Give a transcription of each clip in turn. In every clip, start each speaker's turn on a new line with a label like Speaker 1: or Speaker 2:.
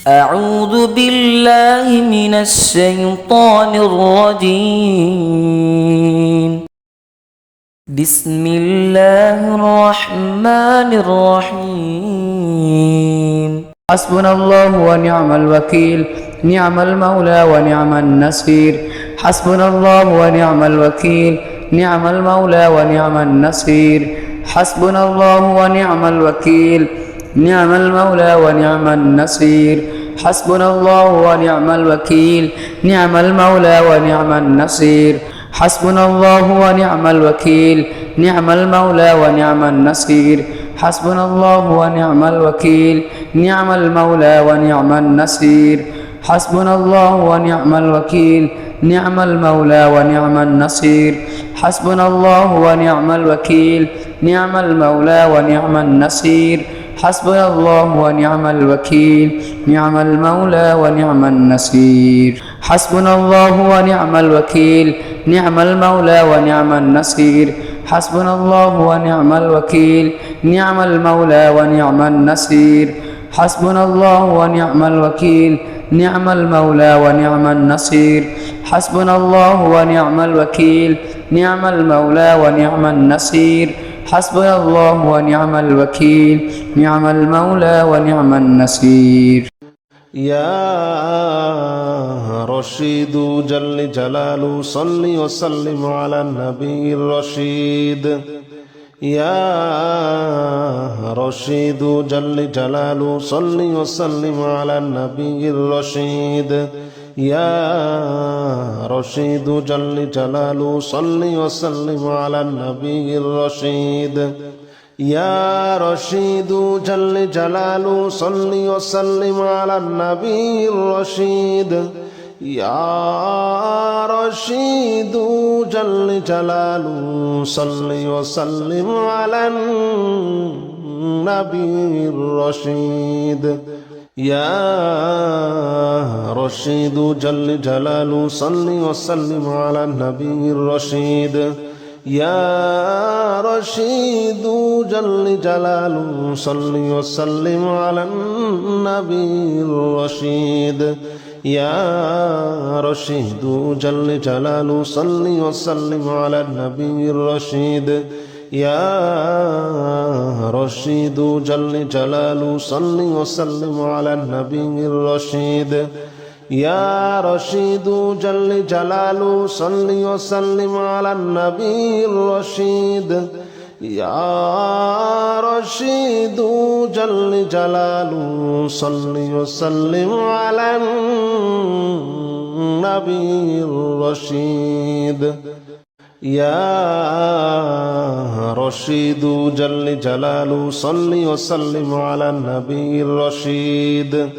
Speaker 1: أعوذ بالله من الشيطان الرجيم. بسم الله الرحمن الرحيم.
Speaker 2: حسبنا الله ونعم الوكيل، نعم المولى ونعم النصير. حسبنا الله ونعم الوكيل، نعم المولى ونعم النصير. حسبنا الله ونعم الوكيل، نعم المولى ونعم النصير. حسبنا الله ونعم الوكيل، نعم المولى ونعم النصير. حسبنا الله ونعم الوكيل، نعم المولى ونعم النصير. حسبنا الله ونعم الوكيل، نعم المولى ونعم النصير. حسبنا الله ونعم الوكيل، نعم المولى ونعم النصير. حسبنا الله ونعم الوكيل، نعم المولى ونعم النصير. حسبنا الله ونعم الوكيل، نعم المولى ونعم النصير. حسبنا الله ونعم الوكيل، نعم المولى ونعم النصير. حسبنا الله ونعم الوكيل، نعم المولى ونعم النصير. حسبنا الله ونعم الوكيل، نعم المولى ونعم النصير. حسبنا الله ونعم الوكيل، نعم المولى ونعم النصير. حسبنا الله ونعم الوكيل، نعم المولى ونعم النصير.
Speaker 3: يا رشيد جل جلاله صل وسلم على النبي الرشيد. يا رشيد جل جلاله صل وسلم على النبي الرشيد. يا رشيد جل جلاله صل وسلم على النبي الرشيد. يا رشيد جل جلاله صل وسلم على النبي الرشيد. يا رشيد جل جلاله صل وسلم على النبي الرشيد. يا رشيد جل جلاله صل وسلم على النبي الرشيد. يا رشيد جل جلاله صل وسلم على النبي الرشيد. يا رشيد جل جلاله صل وسلم على النبي الرشيد. يا رشيد جل جلاله صل وسلم على النبي الرشيد. يا رشيد جل جلاله صل وسلم على النبي الرشيد. يا رشيد جل جلاله صل وسلم على النبي الرشيد. يا رشيد جل جلاله صل وسلم على النبي الرشيد.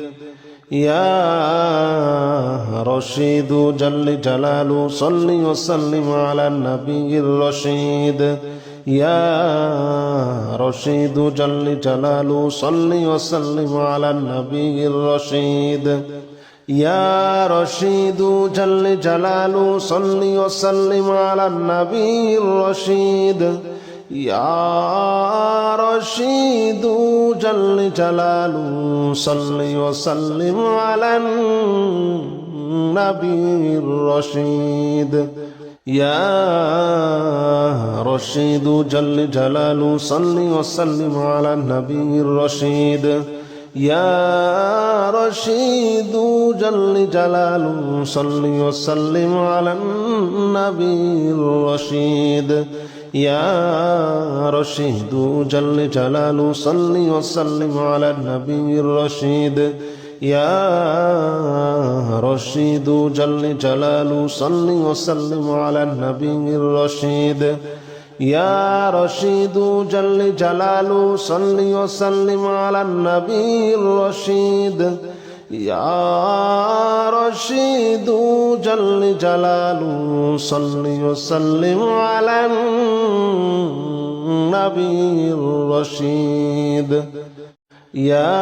Speaker 3: يا رشيد جل جلاله صل وسلم على النبي الرشيد. يا رشيد جل جلاله صل وسلم على النبي الرشيد. يا رشيد جل جلاله صل وسلم على النبي الرشيد. يا رشيد جل جلاله صل وسلم على النبي الرشيد. يا رشيد جل جلاله صل وسلم على النبي الرشيد. يا رشيد جل جلاله صل وسلم على النبي الرشيد. يا رشيد جل جلاله صل وسلم على النبي الرشيد. يا رشيد جل جلاله صل وسلم على النبي الرشيد. يا رشيد جل جلاله صل وسلم على النبي الرشيد. يا رشيد جل جلاله صل وسلم على النبي الرشيد. يا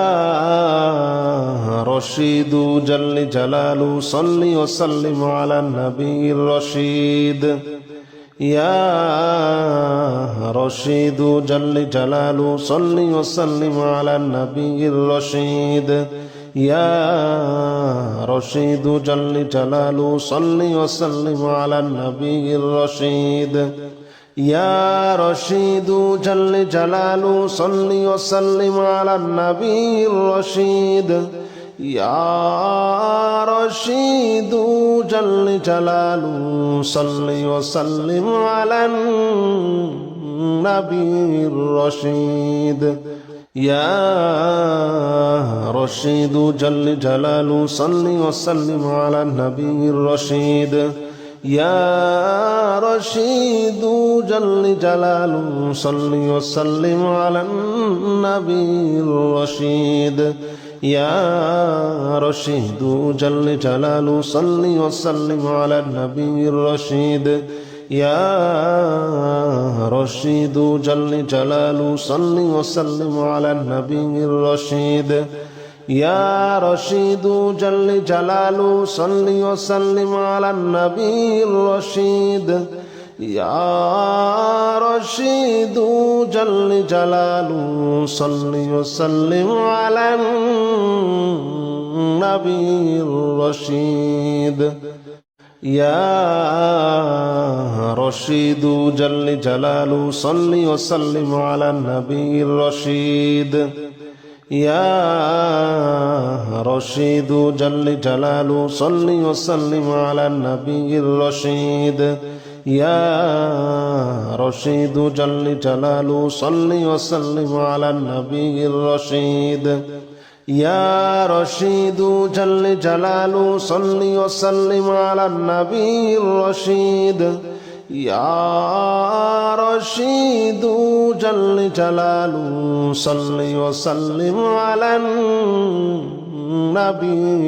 Speaker 3: رشيد جل جلاله صل وسلم على النبي الرشيد. يا رشيد جل جلاله صل وسلم على النبي الرشيد. يا رشيد جل جلاله صل وسلم على النبي الرشيد يا رشيد جل جلاله صل وسلم على النبي الرشيد يا رشيد جل جلاله صل وسلم على النبي الرشيد يا رشيد جل جلاله صل وسلم على النبي الرشيد يا رشيد جل جلاله صل وسلم على النبي الرشيد يا رشيد جل جلاله صل وسلم على النبي الرشيد يا رشيد جل جلاله صل وسلم على النبي الرشيد يا رشيد جل جلاله صل وسلم على النبي الرشيد يا رشيد جل جلاله صل وسلم على النبي الرشيد يا رشيد جل جلاله صل وسلم على النبي الرشيد يا رشيد جل جلاله صل وسلم على النبي الرشيد يا رشيد جل جلاله صل وسلم على النبي الرشيد يا رشيد جل جلاله صل وسلم على النبي الرشيد يا رشيد جل جلاله صل وسلم على النبي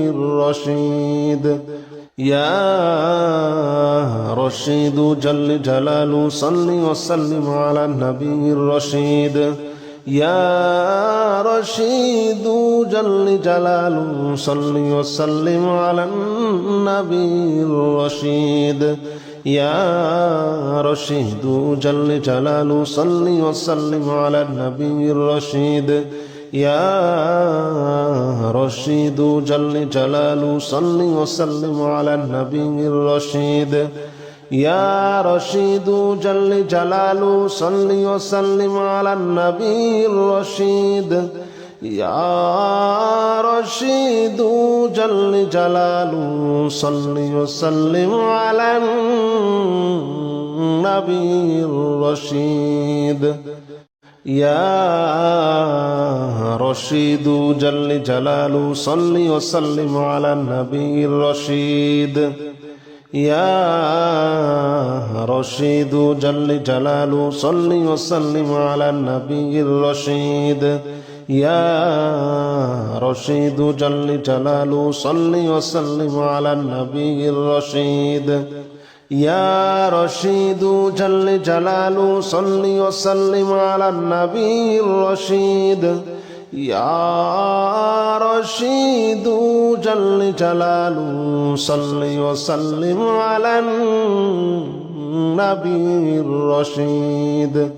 Speaker 3: الرشيد يا رشيد جل جلاله صل وسلم على النبي الرشيد يا رشيد جل جلاله صل وسلم على النبي الرشيد يا رشيد جل جلاله صل وسلم على النبي الرشيد يا رشيد جل جلاله صل وسلم على النبي الرشيد يا رشيد جل جلاله صل وسلم على النبي الرشيد يا رشيد جل جلاله صل وسلم على النبي الرشيد يا رشيد جل جلاله صل وسلم على النبي الرشيد يا رشيد جل جلاله صل وسلم على النبي الرشيد يا رشيد جل جلاله صل وسلم على النبي الرشيد يا رشيد جل جلاله صل وسلم على النبي الرشيد يا رشيد جل جلاله صل وسلم على النبي الرشيد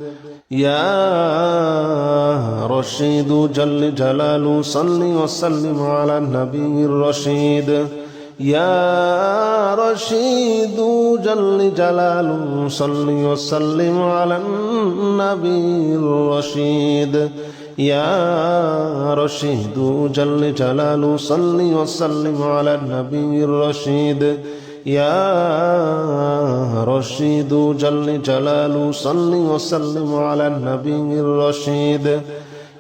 Speaker 3: يا رشيد جل جلاله صل وسلم على النبي الرشيد يا رشيد جل جلاله صل وسلم على النبي الرشيد يا رشيد جل جلاله صل وسلم على النبي الرشيد يا رشيد جل جلاله صل وسلم على النبي الرشيد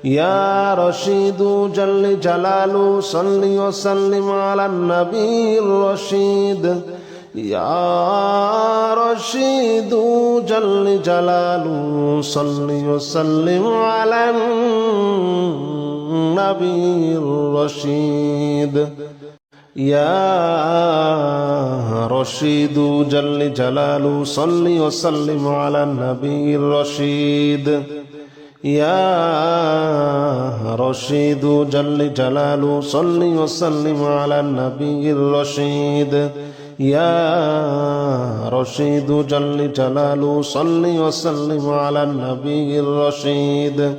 Speaker 3: يا رشيد جل جلاله صل وسلم على النبي الرشيد يا رشيد جل جلاله صل وسلم على النبي الرشيد يا رشيد جل جلاله صل وسلم على النبي الرشيد يا رشيد جل جلاله صل وسلم على النبي الرشيد يا رشيد جل جلاله صل وسلم على النبي الرشيد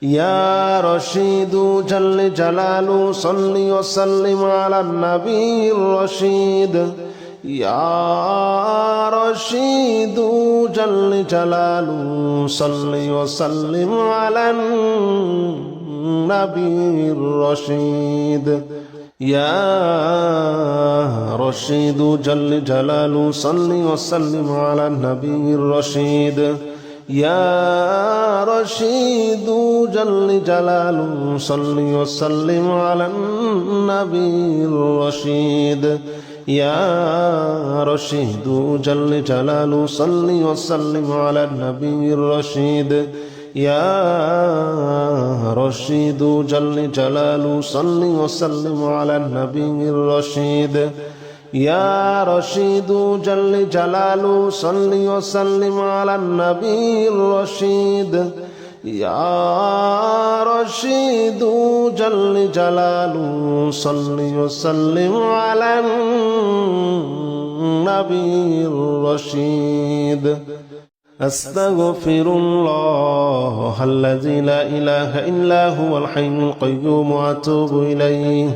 Speaker 3: يا رشيد جل جلاله صل وسلم على النبي الرشيد يا رشيد جل جلاله صل وسلم على النبي الرشيد يا رشيد جل جلاله صل وسلم على النبي الرشيد يا رشيد جل جلاله صل وسلم على النبي الرشيد يا رشيد جل جلاله صل وسلم على النبي الرشيد يا رشيد جل جلاله صل وسلم على النبي الرشيد يا رشيد جل جلاله صل وسلم على النبي الرشيد يا رشيد جل جلاله صل وسلم على النبي الرشيد أستغفر الله الذي لا إله إلا هو الحي القيوم وأتوب إليه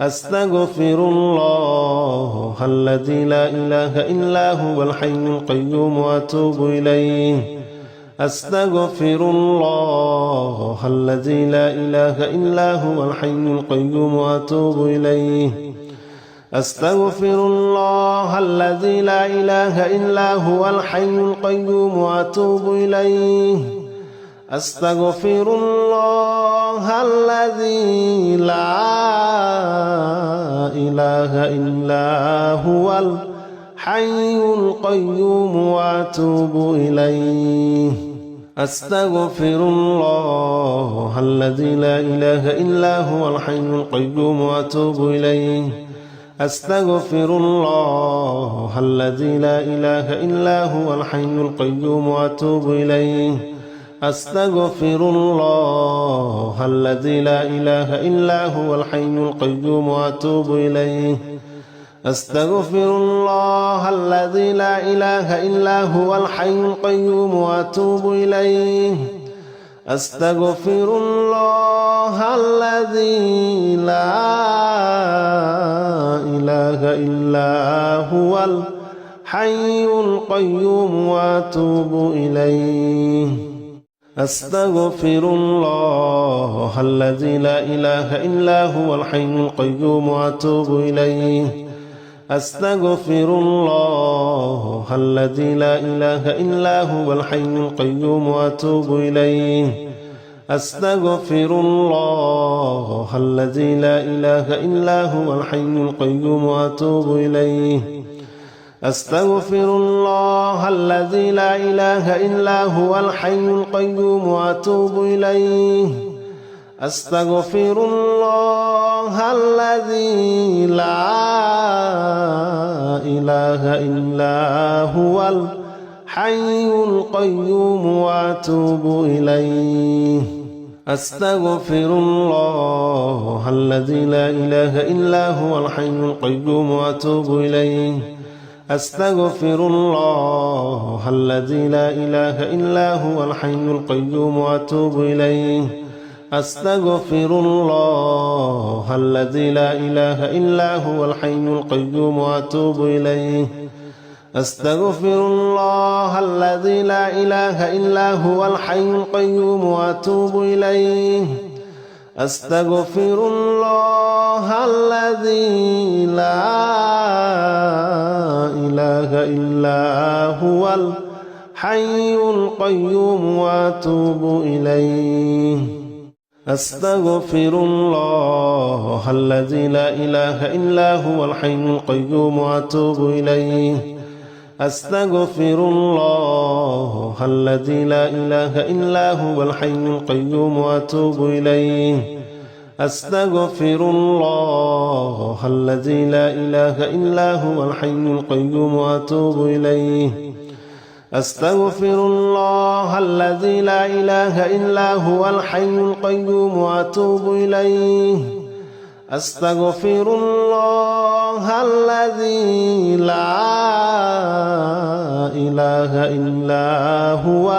Speaker 3: أستغفر الله الذي لا إله إلا هو الحي القيوم وأتوب إليه أستغفر الله الذي لا إله إلا هو الحي القيوم وأتوب إليه أستغفر الله الذي لا إله إلا هو الحي القيوم وأتوب إليه أستغفر الله الذي لا إله إلا هو الحي القيوم وأتوب إليه أستغفر الله الذي لا إله إلا هو الحي القيوم وأتوب إليه أستغفر الله الذي لا إله إلا هو الحي القيوم وأتوب إليه أستغفر الله الذي لا إله إلا هو الحي القيوم وأتوب إليه أستغفر الله الذي لا إله إلا هو الحي القيوم وأتوب إليه أستغفر الله الذي لا إله إلا هو الحي القيوم وأتوب إليه أستغفر الله الذي لا إله إلا هو الحي القيوم وأتوب إليه أستغفر الله الذي لا إله إلا هو الحي القيوم وأتوب إليه أستغفر الله الذي لا إله إلا هو الحي القيوم وأتوب إليه أستغفر الله الذي لا إله إلا هو الحي القيوم وأتوب إليه أستغفر الله الذي لا إله إلا هو الحي القيوم وأتوب إليه أستغفر الله الذي لا إله إلا هو الحي القيوم وأتوب إليه أستغفر الله الذي لا إله إلا هو الحي القيوم وأتوب إليه أستغفر الله الذي لا إله إلا هو الحي القيوم وأتوب إليه أستغفر الله الذي لا إله إلا هو الحي القيوم وأتوب إليه أستغفر الله الذي لا إله إلا هو الحي القيوم وأتوب إليه أستغفر الله الذي لا إله إلا هو الحي القيوم وأتوب إليه أستغفر الله الذي لا إله إلا هو الحي القيوم وأتوب إليه أستغفر الله الذي لا إله إلا هو الحي القيوم وأتوب إليه أستغفر الله الذي لا إله إلا هو الحي القيوم وأتوب إليه أستغفر الله الذي لا إله إلا هو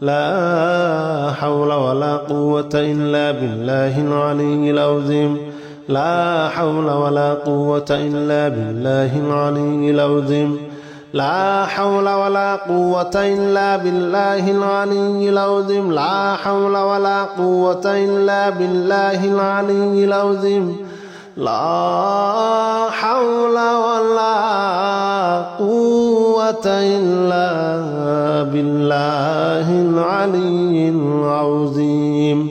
Speaker 3: لا حول ولا قوة إلا بالله العلي العظيم لا حول ولا قوة إلا بالله العلي العظيم لا حول ولا قوة إلا بالله العلي العظيم لا حول ولا قوة إلا بالله العلي العظيم لا حول ولا قوة إلا بالله العلي العظيم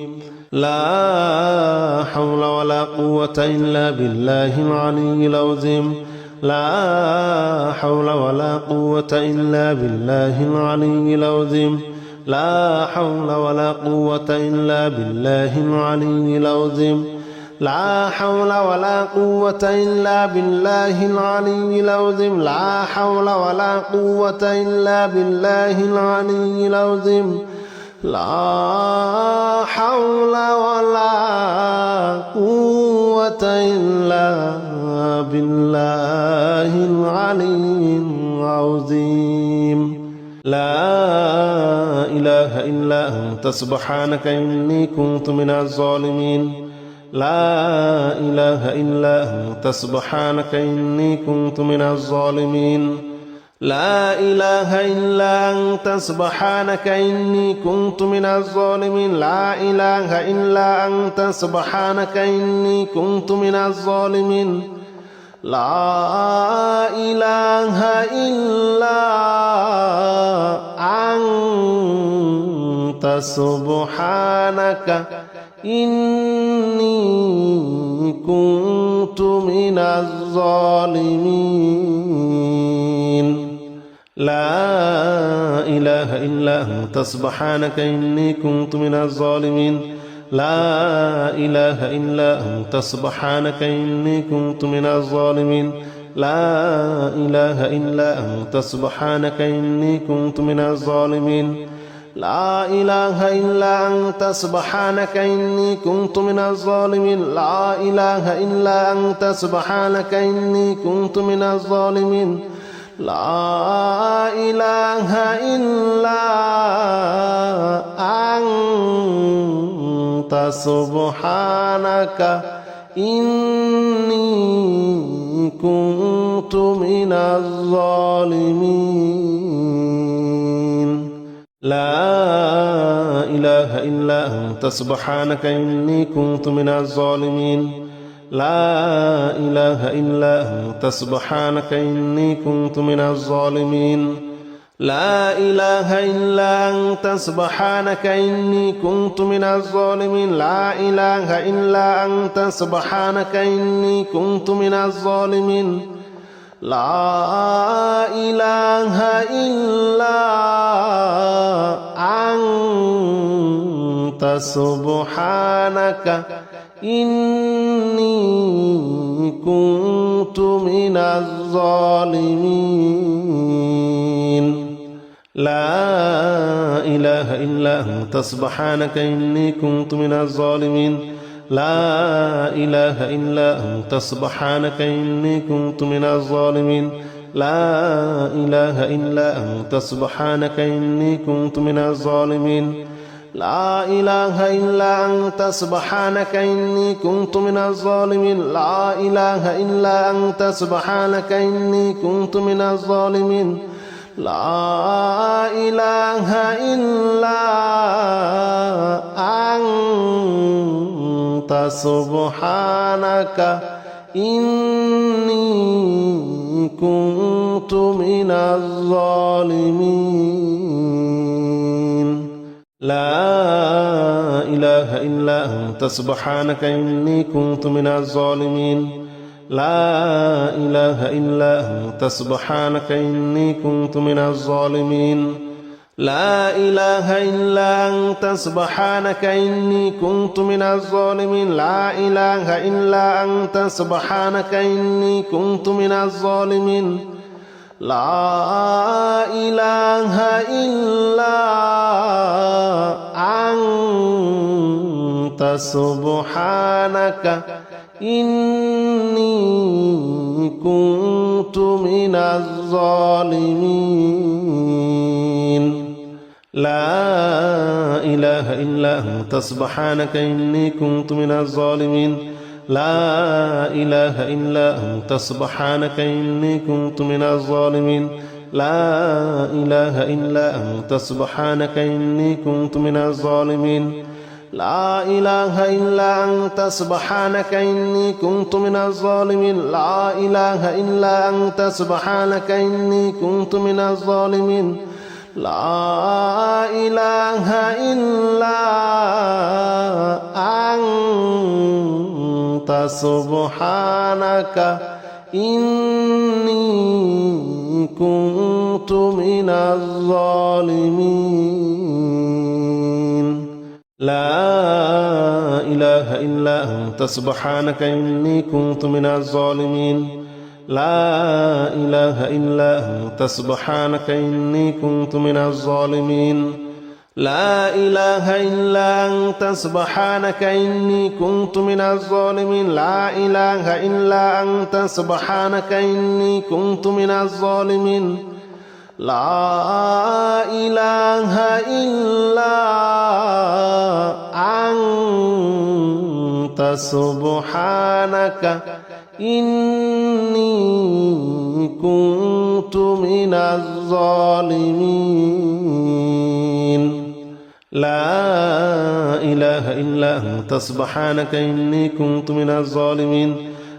Speaker 3: لا حول ولا قوة إلا بالله العلي العظيم لا حول ولا قوة إلا بالله العلي العظيم لا حول ولا قوة إلا بالله العلي العظيم لا حول ولا قوة إلا بالله العلي العظيم لا حول ولا قوة إلا بالله العلي العظيم لا حول ولا قوة إلا بالله العلي العظيم لا إله إلا أنت سبحانك إني كنت من الظالمين لا إله إلا أنت سبحانك إني كنت من الظالمين لا إله إلا أنت سبحانك إني كنت من الظالمين لا إله إلا أنت سبحانك إني كنت من الظالمين لا إله إلا أنت سبحانك إني كنت من الظالمين لا إله إلا أنت سبحانك إني كنت من الظالمين لا إله إلا أنت سبحانك إني كنت من الظالمين لا إله إلا أنت سبحانك إني كنت من الظالمين لا إله إلا أنت سبحانك إني كنت من الظالمين لا إله إلا أنت سبحانك إني كنت من الظالمين لا إله إلا أنت سبحانك إني كنت من الظالمين لا إله إلا أنت سبحانك إني كنت من الظالمين لا إله إلا أنت سبحانك إني كنت من الظالمين لا إله إلا أنت سبحانك إني كنت من الظالمين لا إله إلا أنت سبحانك إني كنت من الظالمين لا إله إلا أنت سبحانك إني كنت من الظالمين لا إله إلا أنت سبحانك إني كنت من الظالمين لا إله إلا أنت سبحانك إني كنت من الظالمين لا إله إلا أنت سبحانك إني كنت من الظالمين لا إله إلا أنت سبحانك إني كنت من الظالمين لا إله إلا أنت سبحانك إني كنت من الظالمين لا إله إلا أنت سبحانك إني كنت من الظالمين لا إله إلا أنت سبحانك إني كنت من الظالمين لا إله إلا أنت سبحانك إني كنت من الظالمين لا إله إلا أنت سبحانك إني كنت من الظالمين لا إله إلا أنت سبحانك إني كنت من الظالمين لا إله إلا أنت سبحانك إني كنت من الظالمين لا إله إلا أنت سبحانك إني كنت من الظالمين لا إله إلا أنت سبحانك إني كنت من الظالمين لا إله إلا أنت سبحانك إني كنت من الظالمين لا إله إلا أنت سبحانك إني كنت من الظالمين لا إله إلا أنت سبحانك إني كنت من الظالمين لا إله إلا أنت سبحانك إني كنت من الظالمين لا إله إلا أنت سبحانك إني كنت من الظالمين لا إله إلا أنت سبحانك إني كنت من الظالمين لا إله إلا أنت سبحانك إني كنت من الظالمين لا إله إلا أنت سبحانك إني كنت من الظالمين لا إله إلا أنت سبحانك إني كنت من الظالمين لا إله إلا أنت سبحانك إني كنت من الظالمين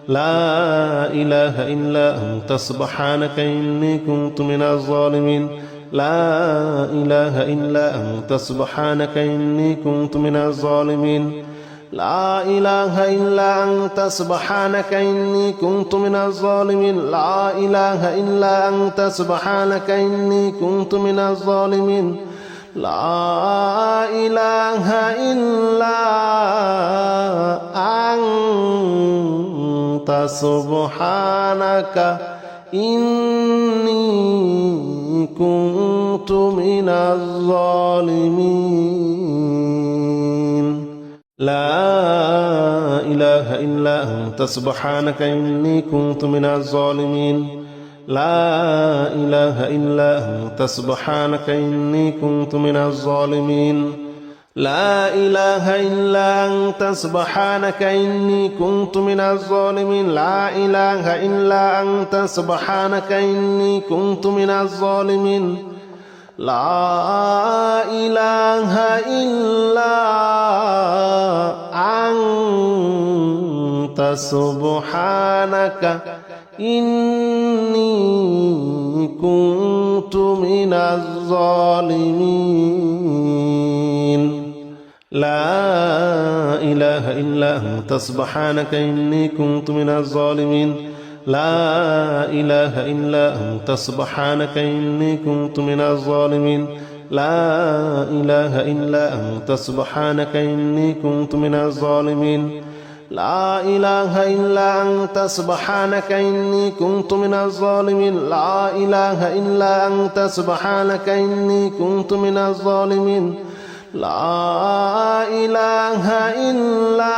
Speaker 3: لا إله إلا أنت سبحانك إني كنت من الظالمين لا إله إلا أنت سبحانك إني كنت من الظالمين لا إله إلا أنت سبحانك إني كنت من الظالمين لا إله إلا أنت سبحانك إني كنت من الظالمين لا إله إلا أنت سبحانك إني كنت من الظالمين لا إله إلا أنت سبحانك إني كنت من الظالمين لا إله إلا أنت سبحانك إني كنت من الظالمين لا إله إلا أنت سبحانك إني كنت من الظالمين لا إله إلا أنت سبحانك إني كنت من الظالمين لا إله إلا أنت سبحانك إني كنت من الظالمين لا إله إلا أنت سبحانك إني كنت من الظالمين لا إله إلا أنت سبحانك إني كنت من الظالمين لا إله إلا أنت سبحانك إني كنت من الظالمين لا إله إلا أنت سبحانك إني كنت من الظالمين لا إله إلا أنت سبحانك إني كنت من الظالمين لا إله إلا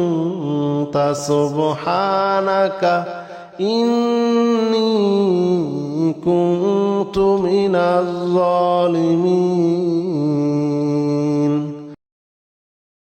Speaker 3: أنت سبحانك إني كنت من الظالمين